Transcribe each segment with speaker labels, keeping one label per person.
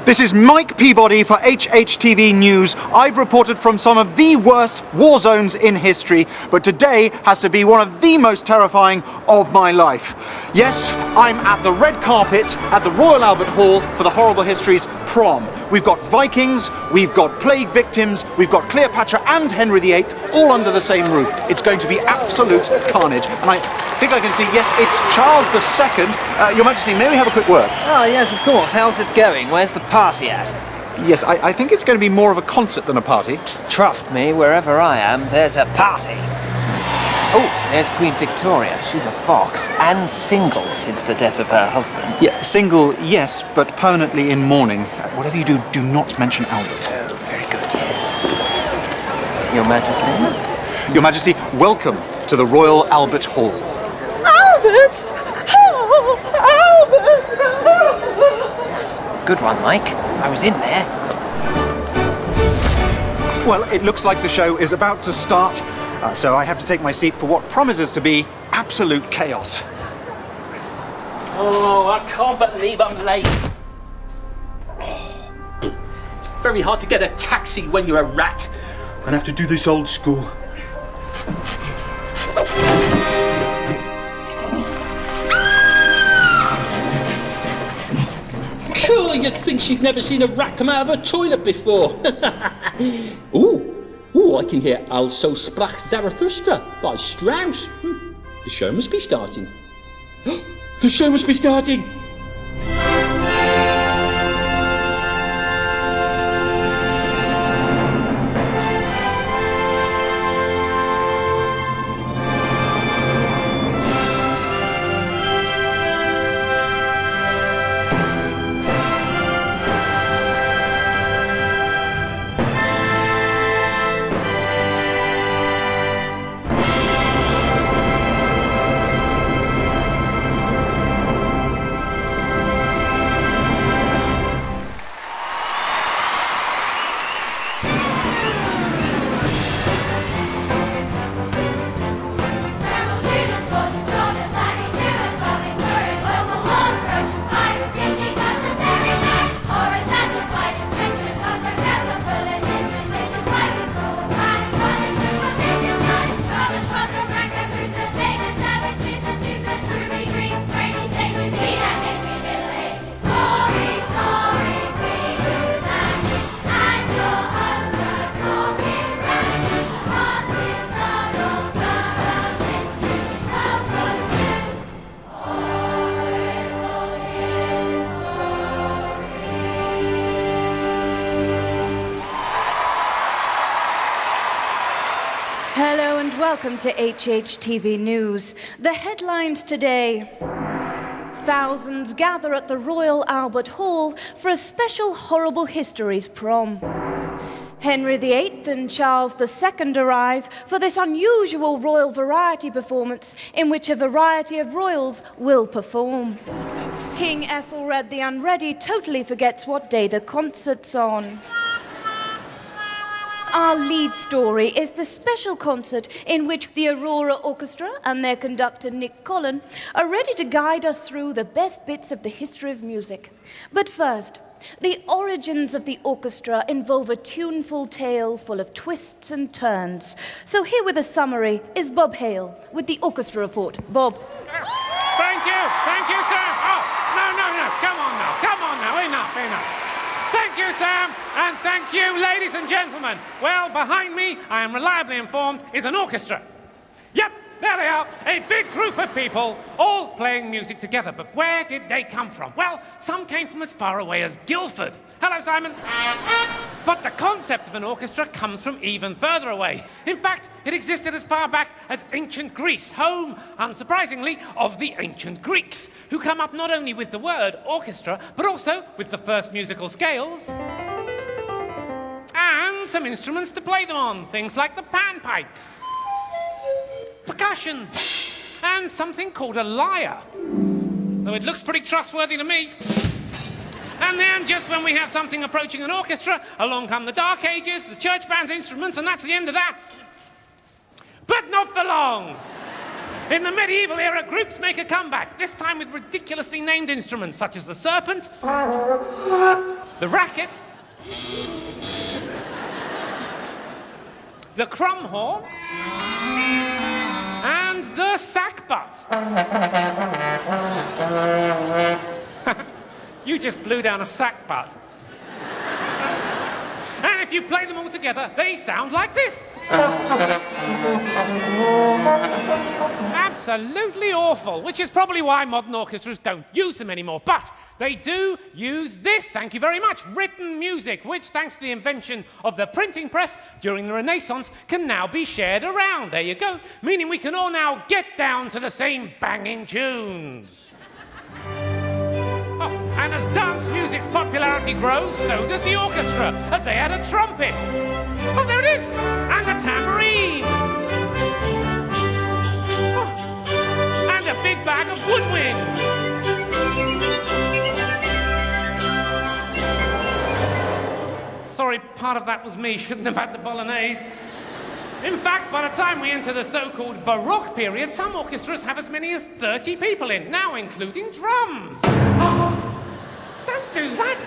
Speaker 1: This is Mike Peabody for HHTV News. I've reported from some of the worst war zones in history, but today has to be one of the most terrifying of my life. Yes, I'm at the red carpet at the Royal Albert Hall for the Horrible Histories Prom. We've got Vikings, we've got plague victims, we've got Cleopatra and Henry VIII all under the same roof. It's going to be absolute carnage. And I think I can see, yes, it's Charles II. Your Majesty, may we have a quick word?
Speaker 2: Oh, yes, of course. How's it going? Where's the party at?
Speaker 1: Yes, I think it's going to be more of a concert than a party.
Speaker 2: Trust me, wherever I am, there's a party. Oh, there's Queen Victoria. She's a fox, and single since the death of her husband.
Speaker 1: Yeah, single, yes, but permanently in mourning. Whatever you do, do not mention Albert.
Speaker 2: Oh, very good, yes. Your Majesty?
Speaker 1: Your Majesty, welcome to the Royal Albert Hall.
Speaker 3: Albert! Oh, Albert!
Speaker 2: Good one, Mike. I was in there.
Speaker 1: Well, it looks like the show is about to start, so I have to take my seat for what promises to be absolute chaos.
Speaker 4: Oh, I can't believe I'm late. It's very hard to get a taxi when you're a rat. I'll have to do this old school. Sure, you'd think she'd never seen a rat come out of a toilet before. Ooh, I can hear Also Sprach Zarathustra by Strauss. The show must be starting. The show must be starting!
Speaker 3: Hello and welcome to HHTV News. The headlines today. Thousands gather at the Royal Albert Hall for a special Horrible Histories Prom. Henry VIII and Charles II arrive for this unusual royal variety performance in which a variety of royals will perform. King Ethelred the Unready totally forgets what day the concert's on. Our lead story is the special concert in which the Aurora Orchestra and their conductor Nick Collon are ready to guide us through the best bits of the history of music. But first, the origins of the orchestra involve a tuneful tale full of twists and turns. So here with a summary is Bob Hale with the orchestra report. Bob.
Speaker 5: Thank you, Sam. Oh, no, come on now, enough. Thank you, Sam, and thank you, ladies and gentlemen. Well, behind me, I am reliably informed, is an orchestra. Yep, there they are, a big group of people, all playing music together. But where did they come from? Well, some came from as far away as Guildford. Hello, Simon. But the concept of an orchestra comes from even further away. In fact, it existed as far back as ancient Greece, home, unsurprisingly, of the ancient Greeks, who come up not only with the word orchestra, but also with the first musical scales and some instruments to play them on, things like the panpipes, percussion, and something called a lyre, though it looks pretty trustworthy to me. And then, just when we have something approaching an orchestra, along come the Dark Ages, the church band's instruments, and that's the end of that. But not for long. In the medieval era, groups make a comeback, this time with ridiculously named instruments, such as the serpent, the racket, the crumb horn, and the sack butt. You just blew down a sack butt. And if you play them all together, they sound like this. Absolutely awful, which is probably why modern orchestras don't use them anymore. But they do use this, thank you very much, written music, which, thanks to the invention of the printing press during the Renaissance, can now be shared around. There you go. Meaning we can all now get down to the same banging tunes. Oh, and as dance music's popularity grows, so does the orchestra, as they add a trumpet. Oh, there it is! And a tambourine! Oh, and a big bag of woodwind! Sorry, part of that was me. Shouldn't have had the bolognese. In fact, by the time we enter the so-called Baroque period, some orchestras have as many as 30 people in, now including drums. Oh, don't do that!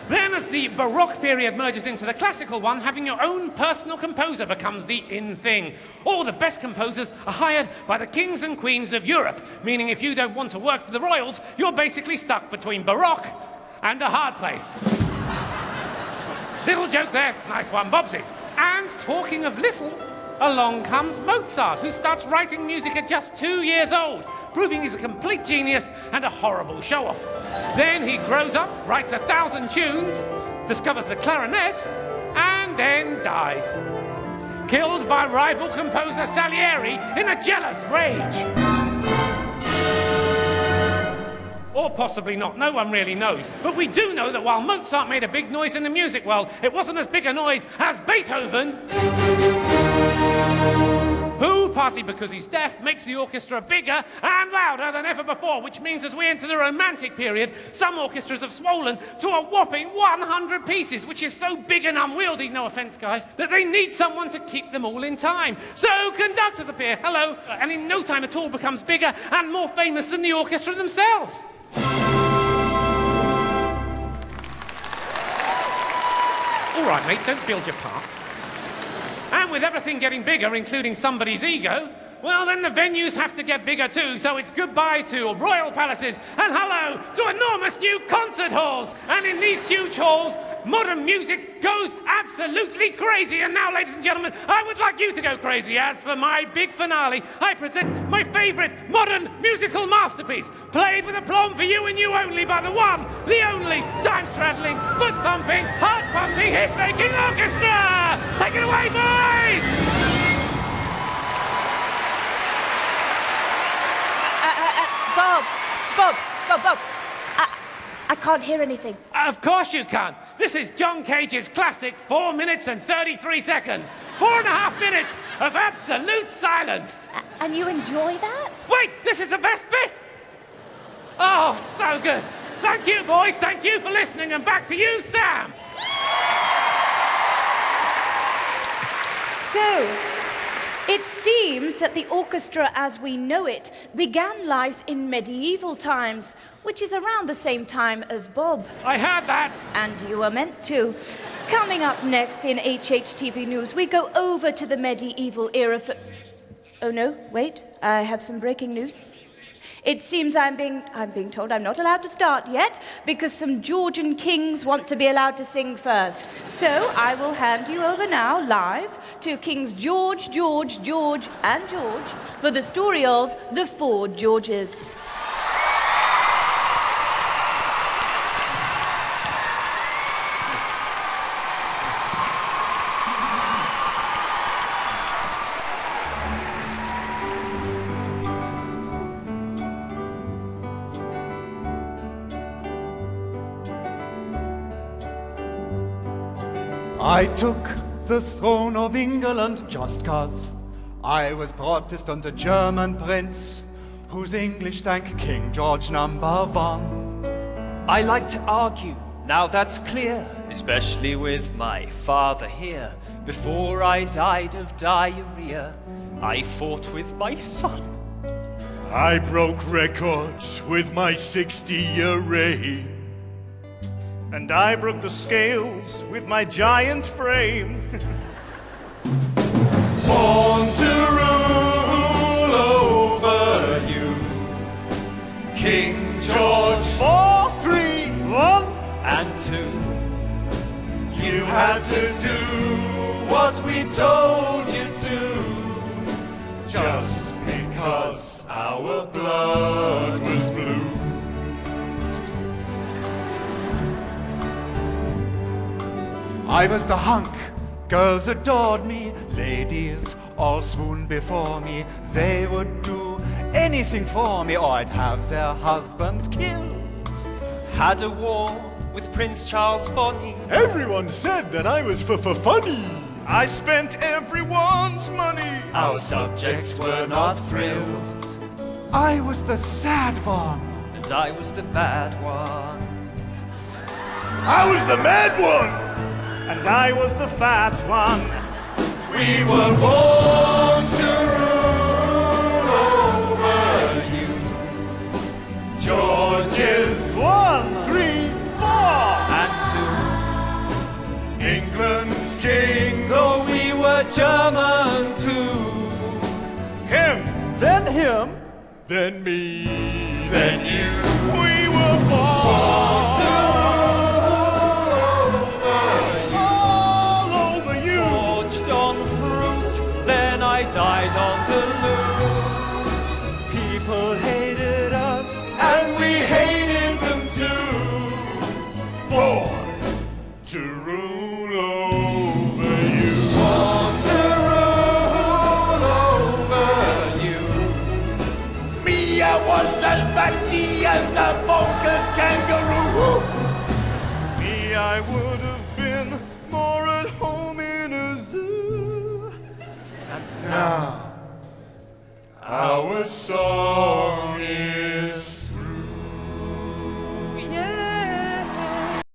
Speaker 5: Then, as the Baroque period merges into the classical one, having your own personal composer becomes the in thing. All the best composers are hired by the kings and queens of Europe, meaning if you don't want to work for the royals, you're basically stuck between Baroque and a hard place. Little joke there, nice one, Bobsy. And talking of little, along comes Mozart, who starts writing music at just 2 years old, proving he's a complete genius and a horrible show-off. Then he grows up, writes 1,000 tunes, discovers the clarinet, and then dies. Killed by rival composer Salieri in a jealous rage. Or possibly not, no one really knows. But we do know that while Mozart made a big noise in the music world, it wasn't as big a noise as Beethoven, who, partly because he's deaf, makes the orchestra bigger and louder than ever before, which means as we enter the Romantic period, some orchestras have swollen to a whopping 100 pieces, which is so big and unwieldy, no offense guys, that they need someone to keep them all in time. So conductors appear, hello, and in no time at all becomes bigger and more famous than the orchestra themselves. All right, mate, don't build your part. And with everything getting bigger, including somebody's ego, well, then the venues have to get bigger too, so it's goodbye to royal palaces and hello to enormous new concert halls. And in these huge halls, modern music goes absolutely crazy. And now, ladies and gentlemen, I would like you to go crazy. As for my big finale, I present my favorite modern musical masterpiece, played with aplomb for you and you only by the one, the only, time-straddling, foot-thumping, heart-pumping, hit-making orchestra! Take it away, boys!
Speaker 3: Bob. I can't hear anything.
Speaker 5: Of course you can't. This is John Cage's classic 4 minutes and 33 seconds. 4.5 minutes of absolute silence.
Speaker 3: And you enjoy that?
Speaker 5: Wait, this is the best bit. Oh, so good. Thank you, boys. Thank you for listening. And back to you, Sam.
Speaker 3: So, it seems that the orchestra as we know it began life in medieval times, which is around the same time as Bob.
Speaker 5: I heard that.
Speaker 3: And you were meant to. Coming up next in HHTV News, we go over to the medieval era for... Oh no, wait, I have some breaking news. It seems I'm being told I'm not allowed to start yet because some Georgian kings want to be allowed to sing first. So I will hand you over now, live, to Kings George, and George for the story of the 4 Georges.
Speaker 1: I took the throne of England just 'cause I was Protestant, a German prince whose English thank King George #1.
Speaker 6: I like to argue, now that's clear, especially with my father here. Before I died of diarrhea, I fought with my son.
Speaker 7: I broke records with my 60-year reign. and I broke the scales with my giant frame. Born to rule over you, King George 4, 3, 1,
Speaker 6: and 2.
Speaker 7: You had to do what we told you to, just because our blood was blue. I was the hunk, girls adored me, ladies all swooned before me. They would do anything for me, or I'd have their husbands killed.
Speaker 6: Had a war with Prince Charles Bonny.
Speaker 7: Everyone said that I was funny. I spent everyone's money. Our subjects were not thrilled. I was the sad one.
Speaker 6: And I was the bad one.
Speaker 7: I was the mad one. And I was the fat one. We were born to rule over you. George's 1, 3, 4,
Speaker 6: And 2.
Speaker 7: England's king.
Speaker 6: Though we were German too.
Speaker 7: Him, then me,
Speaker 6: Then you.
Speaker 7: we were born to rule all over you.
Speaker 6: Forged on fruit, then I died on the loop.
Speaker 7: People hated us, and we hated them too. Born to rule over you. Born to rule over you. Me, I was as batty as the bonkers kangaroo. Me, I would have been more at home in a zoo. And now, our song